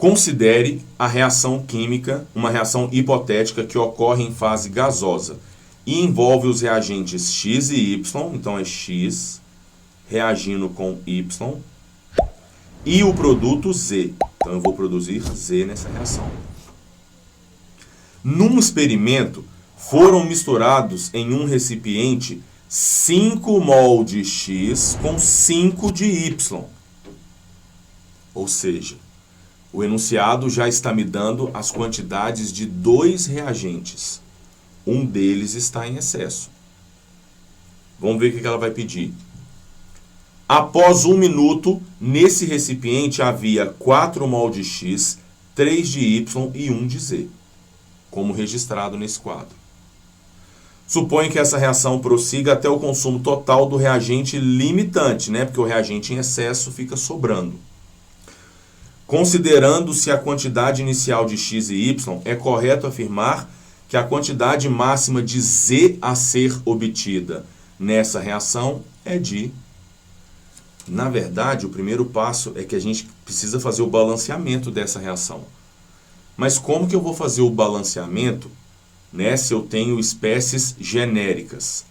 Considere a reação química, uma reação hipotética que ocorre em fase gasosa e envolve os reagentes X e Y, então é X reagindo com Y, e o produto Z. Então eu vou produzir Z nessa reação. Num experimento, foram misturados em um recipiente 5 mol de X com 5 de Y. Ou seja, o enunciado já está me dando as quantidades de 2 reagentes. Um deles está em excesso. Vamos ver o que ela vai pedir. Após 1 minuto, nesse recipiente havia 4 mol de X, 3 de Y e 1 de Z, como registrado nesse quadro. Suponho que essa reação prossiga até o consumo total do reagente limitante, né? Porque o reagente em excesso fica sobrando. Considerando-se a quantidade inicial de X e Y, é correto afirmar que a quantidade máxima de Z a ser obtida nessa reação é de... Na verdade, o primeiro passo é que a gente precisa fazer o balanceamento dessa reação. Mas como que eu vou fazer o balanceamento, né, se eu tenho espécies genéricas?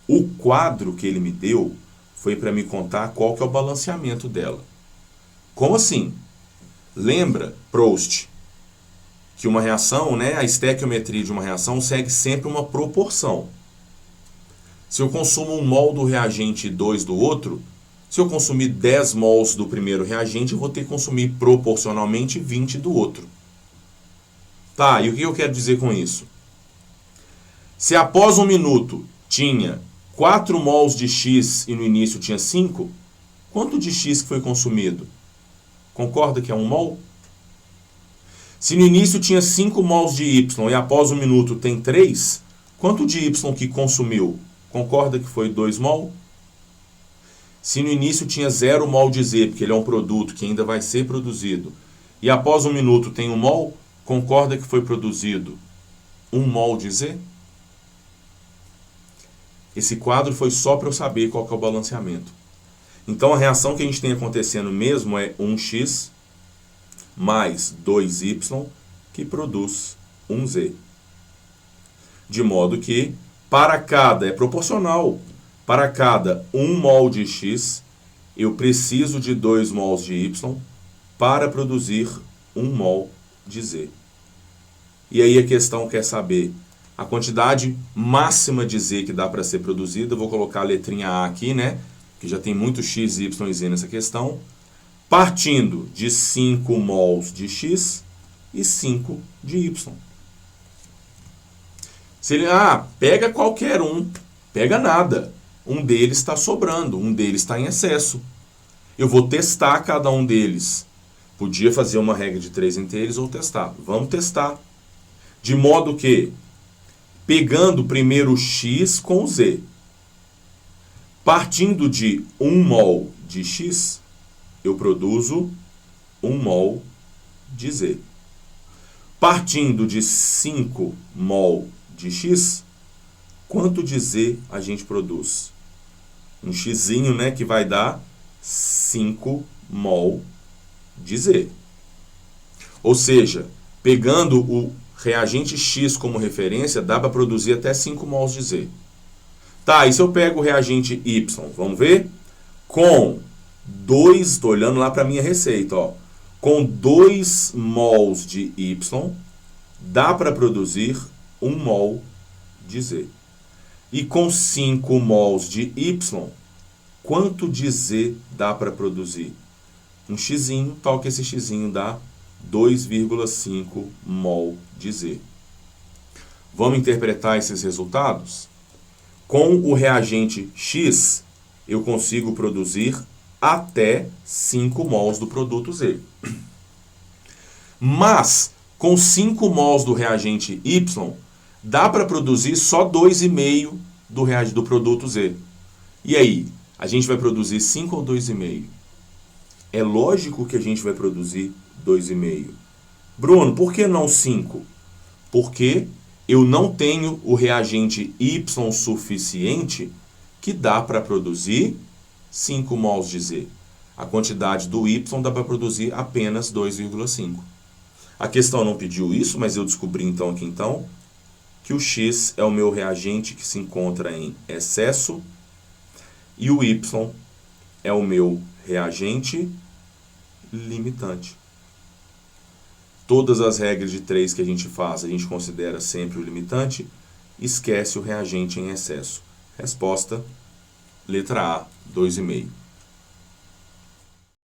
O quadro que ele me deu foi para me contar qual que é o balanceamento dela. Como assim? Lembra, Proust, que uma reação, né, a estequiometria de uma reação segue sempre uma proporção. Se eu consumo 1 mol do reagente e 2 do outro, se eu consumir 10 mols do primeiro reagente, eu vou ter que consumir proporcionalmente 20 do outro. Tá, e o que eu quero dizer com isso? Se após 1 minuto tinha 4 mols de X e no início tinha 5, quanto de X que foi consumido? Concorda que é 1 mol? Se no início tinha 5 mols de Y e após 1 minuto tem 3, quanto de Y que consumiu? Concorda que foi 2 mol? Se no início tinha 0 mol de Z, porque ele é um produto que ainda vai ser produzido, e após 1 minuto tem 1 mol, concorda que foi produzido 1 mol de Z? Esse quadro foi só para eu saber qual que é o balanceamento. Então a reação que a gente tem acontecendo mesmo é 1x mais 2y, que produz 1z. De modo que, para cada, é proporcional, para cada 1 mol de x, eu preciso de 2 mols de y para produzir 1 mol de z. E aí a questão quer saber a quantidade máxima de z que dá para ser produzida. Eu vou colocar a letrinha A aqui, né? Que já tem muito x, y e z nessa questão. Partindo de 5 mols de x e 5 de y. Se ele, pega qualquer um, pega nada. Um deles está sobrando, um deles está em excesso. Eu vou testar cada um deles. Podia fazer uma regra de 3 entre eles ou testar. Vamos testar. De modo que, pegando primeiro x com z, partindo de 1 mol de x, eu produzo 1 mol de z. Partindo de 5 mol de x, quanto de z a gente produz? Um xzinho, né, que vai dar 5 mol de z. Ou seja, pegando o reagente X como referência, dá para produzir até 5 mols de Z. Tá, e se eu pego o reagente Y, vamos ver? Com 2, estou olhando lá para a minha receita, ó. Com 2 mols de Y, dá para produzir 1 mol de Z. E com 5 mols de Y, quanto de Z dá para produzir? Um xzinho, tal que esse xzinho dá 2,5 mol de Z. Vamos interpretar esses resultados? Com o reagente X, eu consigo produzir até 5 mols do produto Z. Mas, com 5 mols do reagente Y, dá para produzir só 2,5 do produto Z. E aí, a gente vai produzir 5 ou 2,5? É lógico que a gente vai produzir 2,5. Bruno, por que não 5? Porque eu não tenho o reagente Y suficiente que dá para produzir 5 mols de Z. A quantidade do Y dá para produzir apenas 2,5. A questão não pediu isso, mas eu descobri então aqui que o X é o meu reagente que se encontra em excesso e o Y é o meu reagente limitante. Todas as regras de 3 que a gente faz, a gente considera sempre o limitante, esquece o reagente em excesso. Resposta, letra A, 2,5.